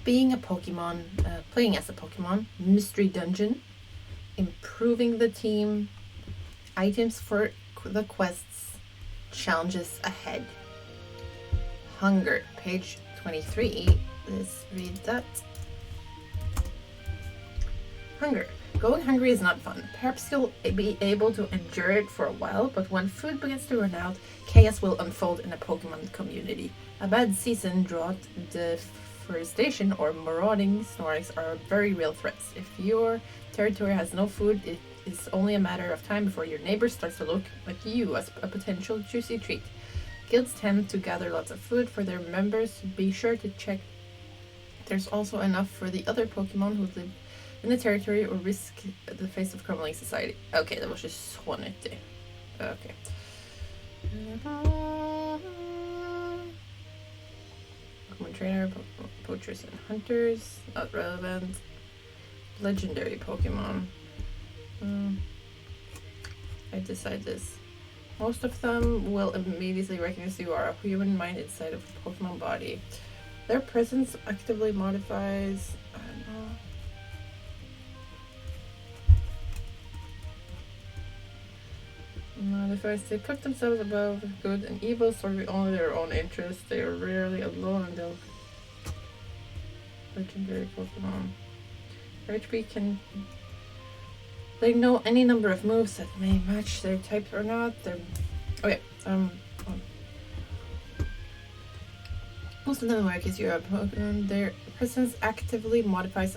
being a Pokemon, playing as a Pokemon, Mystery Dungeon, improving the team, items for the quests, challenges ahead. Hunger, page 23. Let's read that. Hunger. Going hungry is not fun. Perhaps you'll be able to endure it for a while, but when food begins to run out, chaos will unfold in a Pokemon community. A bad season, drought, deforestation, or marauding Snorlax are very real threats. If your territory has no food, it is only a matter of time before your neighbor starts to look at you as a potential juicy treat. Guilds tend to gather lots of food for their members. Be sure to check there's also enough for the other Pokemon who live in the territory or risk the face of crumbling society. Okay, det var ikke så nyttig. Okay. Pokemon trainer, Pokemon poachers and hunters, not relevant. Legendary Pokemon. I decide this. Most of them will immediately recognize you are a human mind inside of a Pokemon body. Their presence actively modifies... I don't know. Modifies. They put themselves above good and evil, serving only their own interests. They are rarely alone until legendary Pokemon. Their HP can... They know any number of moves that may match their type or not. They're... Okay, most of them work as Europe. Their presence actively modifies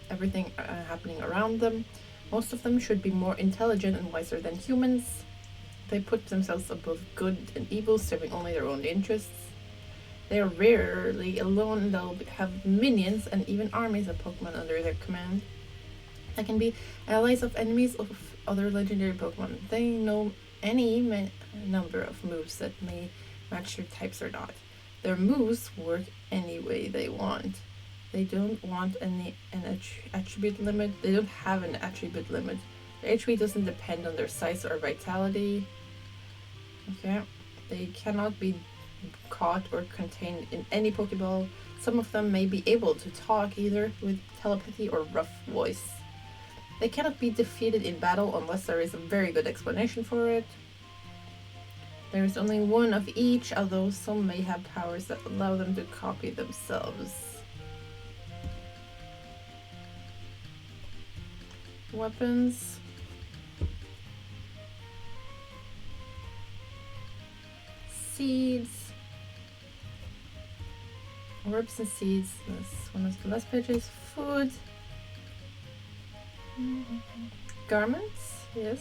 everything happening around them. Most of them should be more intelligent and wiser than humans. They put themselves above good and evil, serving only their own interests. They are rarely alone and they'll have minions and even armies of Pokemon under their command. They can be allies of enemies of other legendary Pokemon. They know any number of moves that may match their types or not. Their moves work any way they want. They don't want an attribute limit. They don't have an attribute limit. Their HP doesn't depend on their size or vitality. Okay. They cannot be caught or contained in any Pokeball. Some of them may be able to talk either with telepathy or rough voice. They cannot be defeated in battle unless there is a very good explanation for it. There is only one of each, although some may have powers that allow them to copy themselves. Weapons. Seeds. Herbs and seeds. That's one of the last pages. Food. Garments, yes.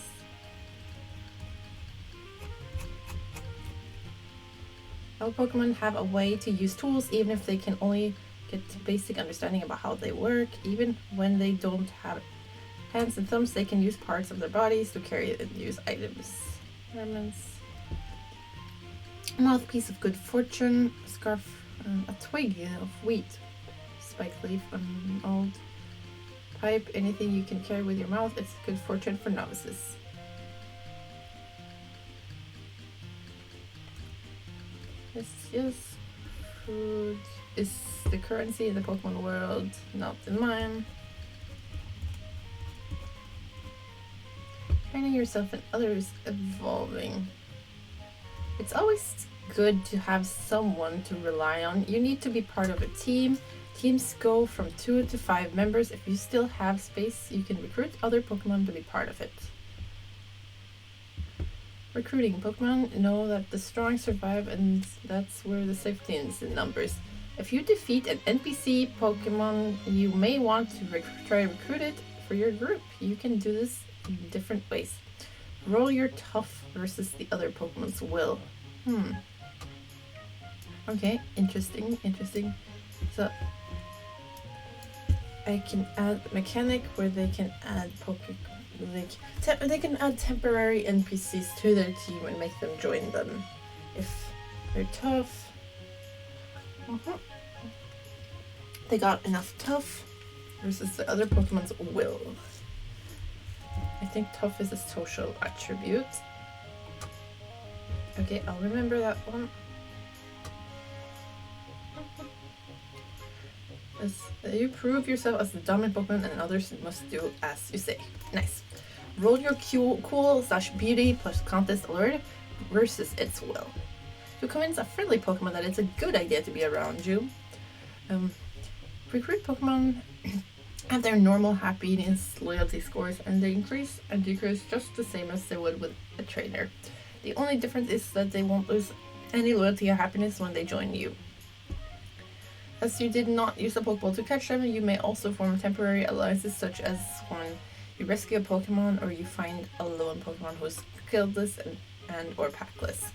All Pokemon have a way to use tools, even if they can only get basic understanding about how they work. Even when they don't have hands and thumbs, they can use parts of their bodies to carry and use items. Garments. Mouthpiece of good fortune. Scarf. A twig of wheat. Spike leaf. Old. Pipe, anything you can carry with your mouth, it's good fortune for novices. Yes. Food is the currency in the Pokemon world, not in mine. Finding yourself and others evolving. It's always good to have someone to rely on. You need to be part of a team. Teams go from 2 to 5 members. If you still have space, you can recruit other Pokemon to be part of it. Recruiting Pokemon know that the strong survive, and that's where the safety is in numbers. If you defeat an NPC Pokemon, you may want to try to recruit it for your group. You can do this in different ways. Roll your tough versus the other Pokemon's will. Okay, interesting. So I can add mechanic where they can add they can add temporary NPCs to their team and make them join them if they're tough. They got enough tough versus the other Pokemon's will. I think tough is a social attribute. Okay, I'll remember that one. You prove yourself as the dominant Pokemon, and others must do as you say. Nice. Roll your cool/beauty plus contest alert versus its will. To convince a friendly Pokemon that it's a good idea to be around you. Recruit Pokemon have their normal happiness loyalty scores, and they increase and decrease just the same as they would with a trainer. The only difference is that they won't lose any loyalty or happiness when they join you. As you did not use a Pokeball to catch them, you may also form temporary alliances, such as when you rescue a Pokemon or you find a lone Pokemon who is skillless and or packless.